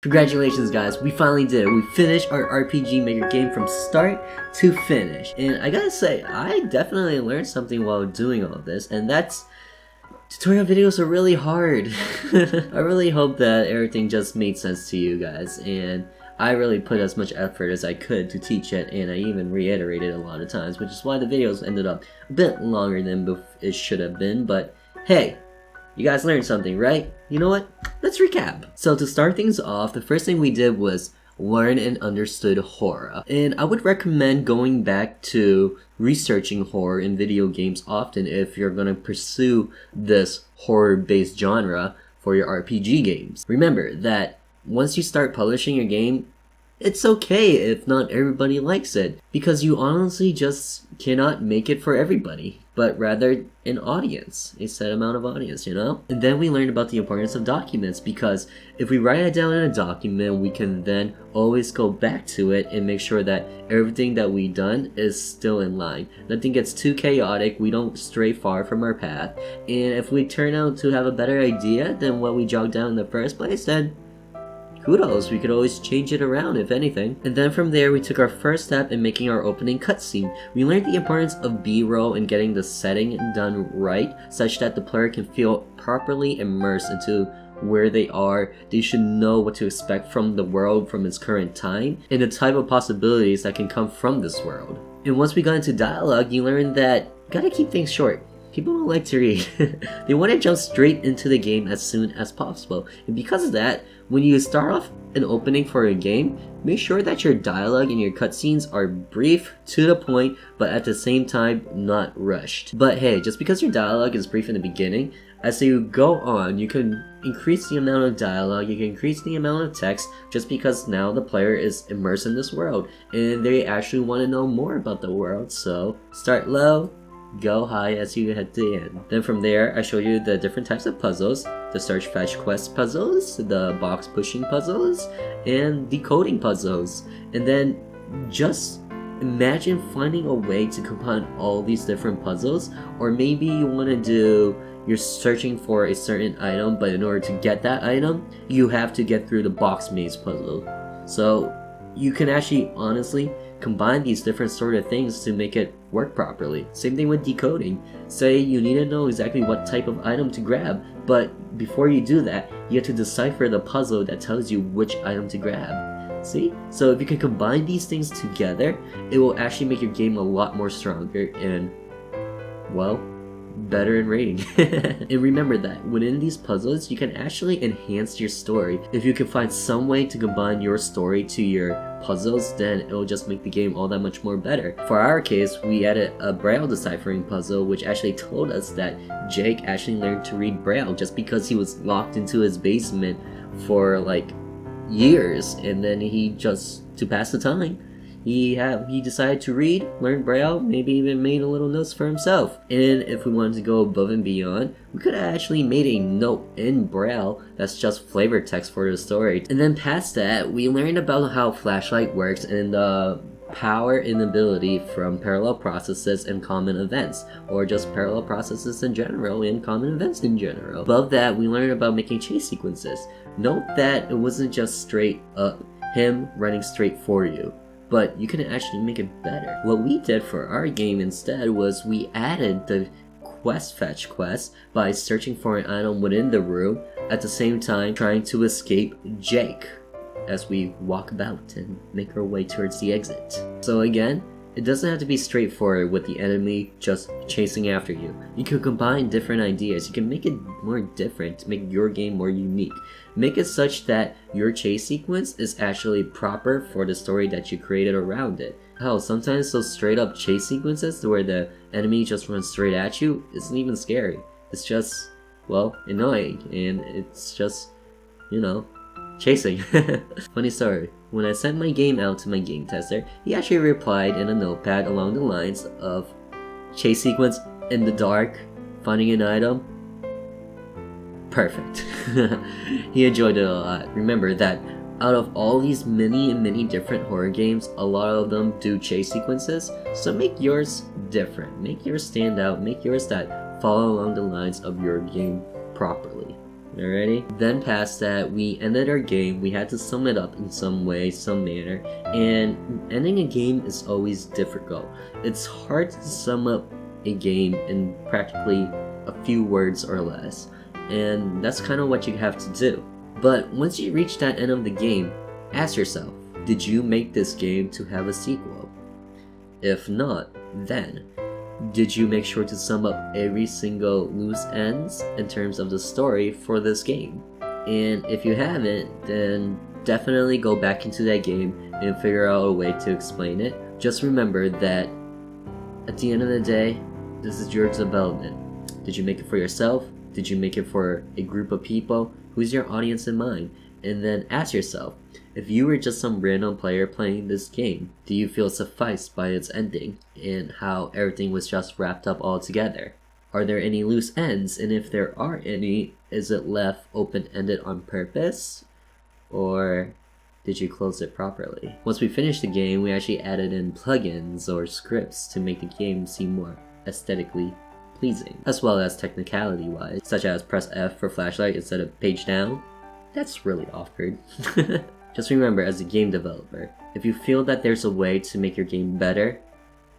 Congratulations guys, we finally did it. We finished our RPG Maker game from start to finish. And I gotta say, I definitely learned something while doing all of this, and that's tutorial videos are really hard. I really hope that everything just made sense to you guys, and I really put as much effort as I could to teach it, and I even reiterated a lot of times, which is why the videos ended up a bit longer than it should have been, but hey, you guys learned something, right? You know what? Let's recap. So to start things off, the first thing we did was learn and understood horror. And I would recommend going back to researching horror in video games often if you're gonna pursue this horror-based genre for your RPG games. Remember that once you start publishing your game, it's okay if not everybody likes it, because you honestly just cannot make it for everybody, but rather an audience, a set amount of audience, you know? And then we learned about the importance of documents, because if we write it down in a document, we can then always go back to it and make sure that everything that we done is still in line. Nothing gets too chaotic, we don't stray far from our path, and if we turn out to have a better idea than what we jogged down in the first place, then kudos, we could always change it around if anything. And then from there, we took our first step in making our opening cutscene. We learned the importance of B-roll and getting the setting done right, such that the player can feel properly immersed into where they are. They should know what to expect from the world from its current time, and the type of possibilities that can come from this world. And once we got into dialogue, you learned that you gotta keep things short. People don't like to read. They want to jump straight into the game as soon as possible. And because of that, when you start off an opening for a game, make sure that your dialogue and your cutscenes are brief, to the point, but at the same time, not rushed. But hey, just because your dialogue is brief in the beginning, as you go on, you can increase the amount of dialogue, you can increase the amount of text, just because now the player is immersed in this world, and they actually want to know more about the world. So start low, go high as you head to the end. Then from there, I show you the different types of puzzles: the search fetch quest puzzles, the box pushing puzzles, and decoding puzzles. And then just imagine finding a way to combine all these different puzzles. Or maybe you want to do, you're searching for a certain item, but in order to get that item, you have to get through the box maze puzzle. So you can actually honestly combine these different sort of things to make it work properly. Same thing with decoding. Say you need to know exactly what type of item to grab, but before you do that, you have to decipher the puzzle that tells you which item to grab. See? So if you can combine these things together, it will actually make your game a lot more stronger and, well, better in rating. And remember that within these puzzles, you can actually enhance your story. If you can find some way to combine your story to your puzzles, then it will just make the game all that much more better. For our case, we added a Braille deciphering puzzle, which actually told us that Jake actually learned to read Braille just because he was locked into his basement for like years, and then he just, to pass the time, he decided to read, learn Braille, maybe even made a little notes for himself. And if we wanted to go above and beyond, we could have actually made a note in Braille that's just flavor text for the story. And then past that, we learned about how flashlight works and the power and ability from parallel processes and common events, or just parallel processes in general and common events in general. Above that, we learned about making chase sequences. Note that it wasn't just straight up him running straight for you, but you can actually make it better. What we did for our game instead was we added the quest fetch quest by searching for an item within the room, at the same time trying to escape Jake as we walk about and make our way towards the exit. So again, it doesn't have to be straightforward with the enemy just chasing after you. You can combine different ideas. You can make it more different to make your game more unique. Make it such that your chase sequence is actually proper for the story that you created around it. Hell, sometimes those straight up chase sequences where the enemy just runs straight at you isn't even scary. It's just, well, annoying, and it's just, you know, chasing. Funny story, when I sent my game out to my game tester, he actually replied in a notepad along the lines of chase sequence in the dark, finding an item, perfect. He enjoyed it a lot. Remember that out of all these many different horror games, a lot of them do chase sequences, so make yours different, make yours stand out, make yours that follow along the lines of your game properly. Alrighty? Then past that, we ended our game. We had to sum it up in some way, some manner. And ending a game is always difficult. It's hard to sum up a game in practically a few words or less. And that's kind of what you have to do. But once you reach that end of the game, ask yourself, did you make this game to have a sequel? If not, then did you make sure to sum up every single loose ends in terms of the story for this game? And if you haven't, then definitely go back into that game and figure out a way to explain it. Just remember that at the end of the day, this is your development. Did you make it for yourself? Did you make it for a group of people? Who's your audience in mind? And then ask yourself, if you were just some random player playing this game, do you feel sufficed by its ending and how everything was just wrapped up all together? Are there any loose ends? And if there are any, is it left open-ended on purpose? Or did you close it properly? Once we finished the game, we actually added in plugins or scripts to make the game seem more aesthetically pleasing, as well as technicality-wise, such as press F for flashlight instead of page down. That's really awkward. Just remember, as a game developer, if you feel that there's a way to make your game better,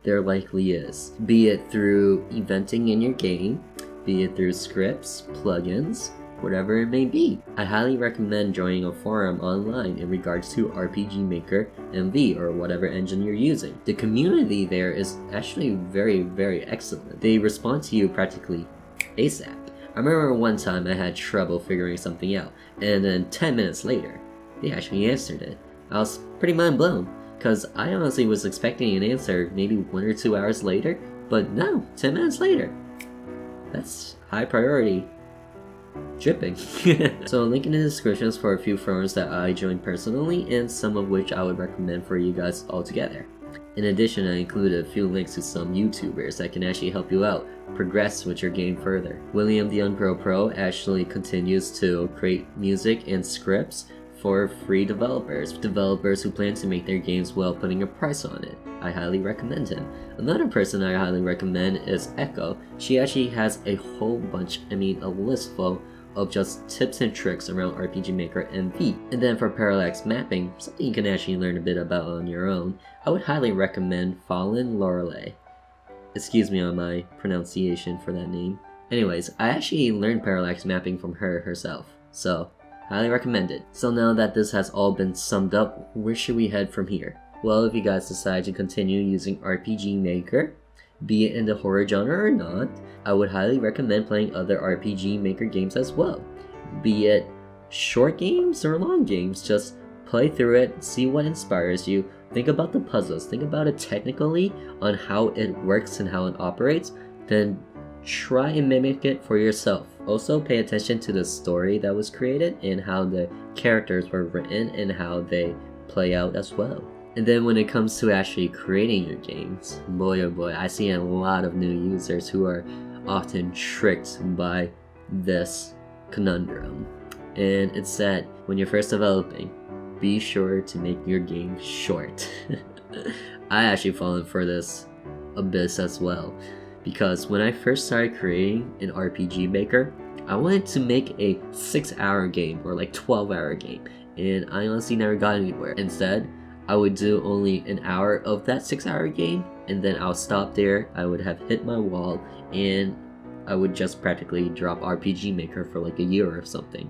there likely is. Be it through eventing in your game, be it through scripts, plugins, whatever it may be. I highly recommend joining a forum online in regards to RPG Maker MV or whatever engine you're using. The community there is actually very, very excellent. They respond to you practically ASAP. I remember one time I had trouble figuring something out, and then 10 minutes later, they actually answered it. I was pretty mind blown, because I honestly was expecting an answer maybe 1 or 2 hours later, but no, 10 minutes later. That's high priority shipping. So link in the descriptions for a few forums that I joined personally, and some of which I would recommend for you guys all together. In addition, I included a few links to some YouTubers that can actually help you out progress with your game further. William the UnproPro actually continues to create music and scripts for free developers who plan to make their games while putting a price on it. I highly recommend him. Another person I highly recommend is Echo. She actually has a whole bunch, a list full of just tips and tricks around RPG Maker MV. And then for parallax mapping, something you can actually learn a bit about on your own, I would highly recommend following Lorelei. Excuse me on my pronunciation for that name. Anyways, I actually learned parallax mapping from her herself, so highly recommend it. So now that this has all been summed up, where should we head from here? Well, if you guys decide to continue using RPG Maker, be it in the horror genre or not, I would highly recommend playing other RPG Maker games as well. Be it short games or long games, just play through it, see what inspires you, think about the puzzles, think about it technically on how it works and how it operates, then try and mimic it for yourself. Also pay attention to the story that was created and how the characters were written and how they play out as well. And then when it comes to actually creating your games, boy oh boy, I see a lot of new users who are often tricked by this conundrum. And it's that when you're first developing, be sure to make your game short. I actually fallen for this abyss as well, because when I first started creating an RPG Maker, I wanted to make a 6-hour game or like 12-hour game, and I honestly never got anywhere. Instead, I would do only an hour of that 6-hour game, and then I'll stop there. I would have hit my wall, and I would just practically drop RPG Maker for like a year or something.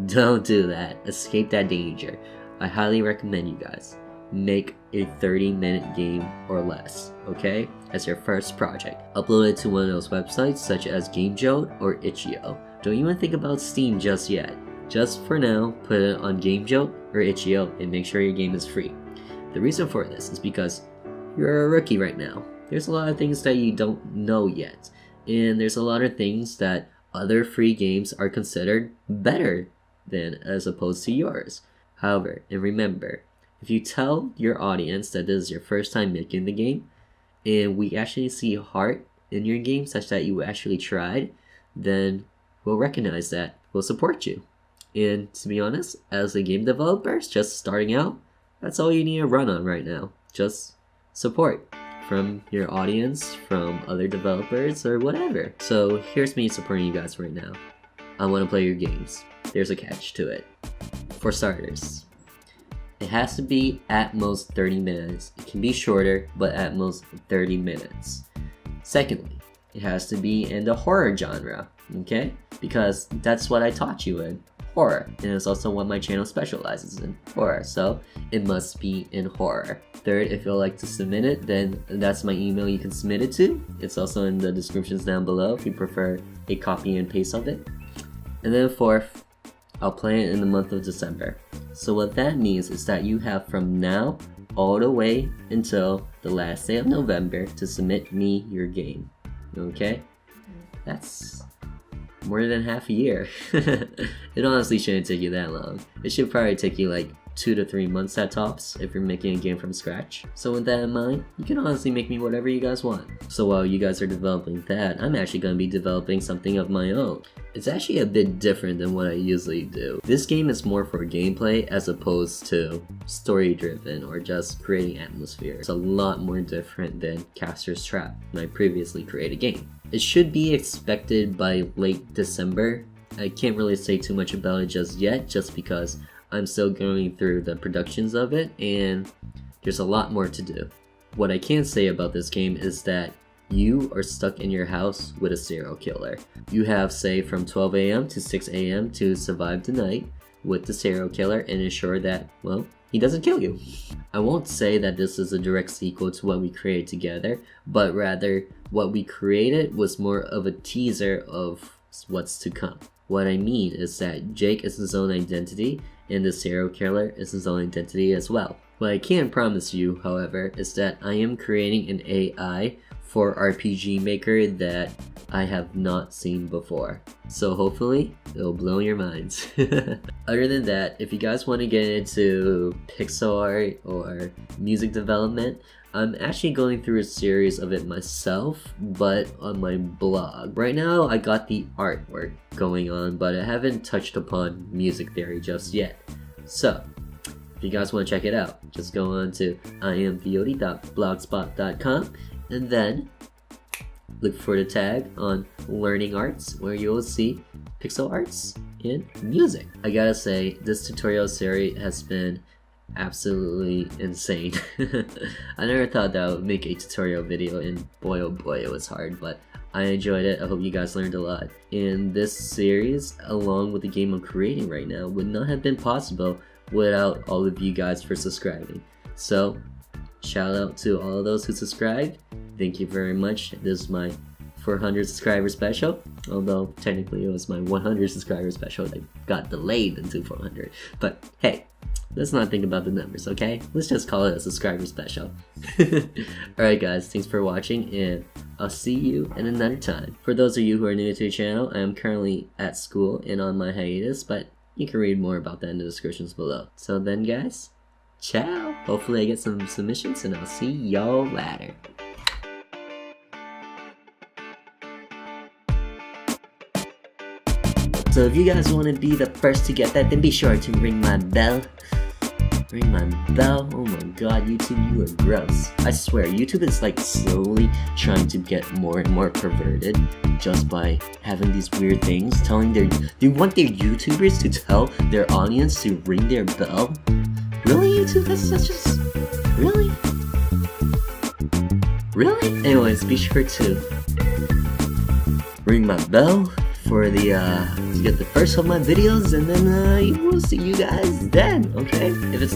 Don't do that. Escape that danger. I highly recommend you guys make a 30-minute game or less, okay? As your first project. Upload it to one of those websites such as GameJolt or Itch.io. Don't even think about Steam just yet. Just for now, put it on GameJolt or Itch.io and make sure your game is free. The reason for this is because you're a rookie right now. There's a lot of things that you don't know yet, and there's a lot of things that other free games are considered better than as opposed to yours. However, and remember, if you tell your audience that this is your first time making the game, and we actually see heart in your game such that you actually tried, then we'll recognize that, we'll support you. And to be honest, as a game developer just starting out, that's all you need to run on right now. Just support from your audience, from other developers, or whatever. So here's me supporting you guys right now. I want to play your games. There's a catch to it. For starters, it has to be at most 30 minutes. It can be shorter, but at most 30 minutes. Secondly, it has to be in the horror genre, okay? Because that's what I taught you in, horror. And it's also what my channel specializes in, horror. So it must be in horror. Third, if you'd like to submit it, then that's my email you can submit it to. It's also in the descriptions down below if you prefer a copy and paste of it. And then fourth, I'll play it in the month of December. So what that means is that you have from now all the way until the last day of November to submit me your game. Okay? That's more than half a year. It honestly shouldn't take you that long. It should probably take you like 2 to 3 months at tops if you're making a game from scratch. So with that in mind, you can honestly make me whatever you guys want. So while you guys are developing that, I'm actually going to be developing something of my own. It's actually a bit different than what I usually do. This game is more for gameplay as opposed to story driven or just creating atmosphere. It's a lot more different than Caster's Trap, my previously created game. It should be expected by late December. I can't really say too much about it just yet, just because I'm still going through the productions of it and there's a lot more to do. What I can say about this game is that you are stuck in your house with a serial killer. You have, say, from 12 a.m. to 6 a.m. to survive the night with the serial killer and ensure that, well, he doesn't kill you. I won't say that this is a direct sequel to what we created together, but rather what we created was more of a teaser of what's to come. What I mean is that Jake is his own identity and the serial killer is his own identity as well. What I can promise you, however, is that I am creating an AI for RPG Maker that I have not seen before. So hopefully, it'll blow your minds. Other than that, if you guys want to get into pixel art or music development, I'm actually going through a series of it myself, but on my blog. Right now, I got the artwork going on, but I haven't touched upon music theory just yet. So, if you guys want to check it out, just go on to iamtheodie.blogspot.com and then look for the tag on Learning Arts, where you will see pixel arts and music. I gotta say, this tutorial series has been absolutely insane. I never thought that I would make a tutorial video, and boy oh boy it was hard, but I enjoyed it. I hope you guys learned a lot. And this series, along with the game I'm creating right now, would not have been possible without all of you guys for subscribing. So, shout out to all of those who subscribed. Thank you very much. This is my 400 subscriber special, although technically it was my 100 subscriber special that got delayed into 400. But hey, let's not think about the numbers, okay? Let's just call it a subscriber special. Alright guys, thanks for watching, and I'll see you in another time. For those of you who are new to the channel, I am currently at school and on my hiatus, but you can read more about that in the descriptions below. So then guys, ciao! Hopefully I get some submissions, and I'll see y'all later. So if you guys want to be the first to get that, then be sure to ring my bell. Ring my bell? Oh my god, YouTube, you are gross. I swear, YouTube is like slowly trying to get more and more perverted just by having these weird things, telling they want their YouTubers to tell their audience to ring their bell? Really, YouTube? That's just... Really? Really? Anyways, be sure to ring my bell for the to get the first of my videos, and then we'll see you guys then, okay? If it's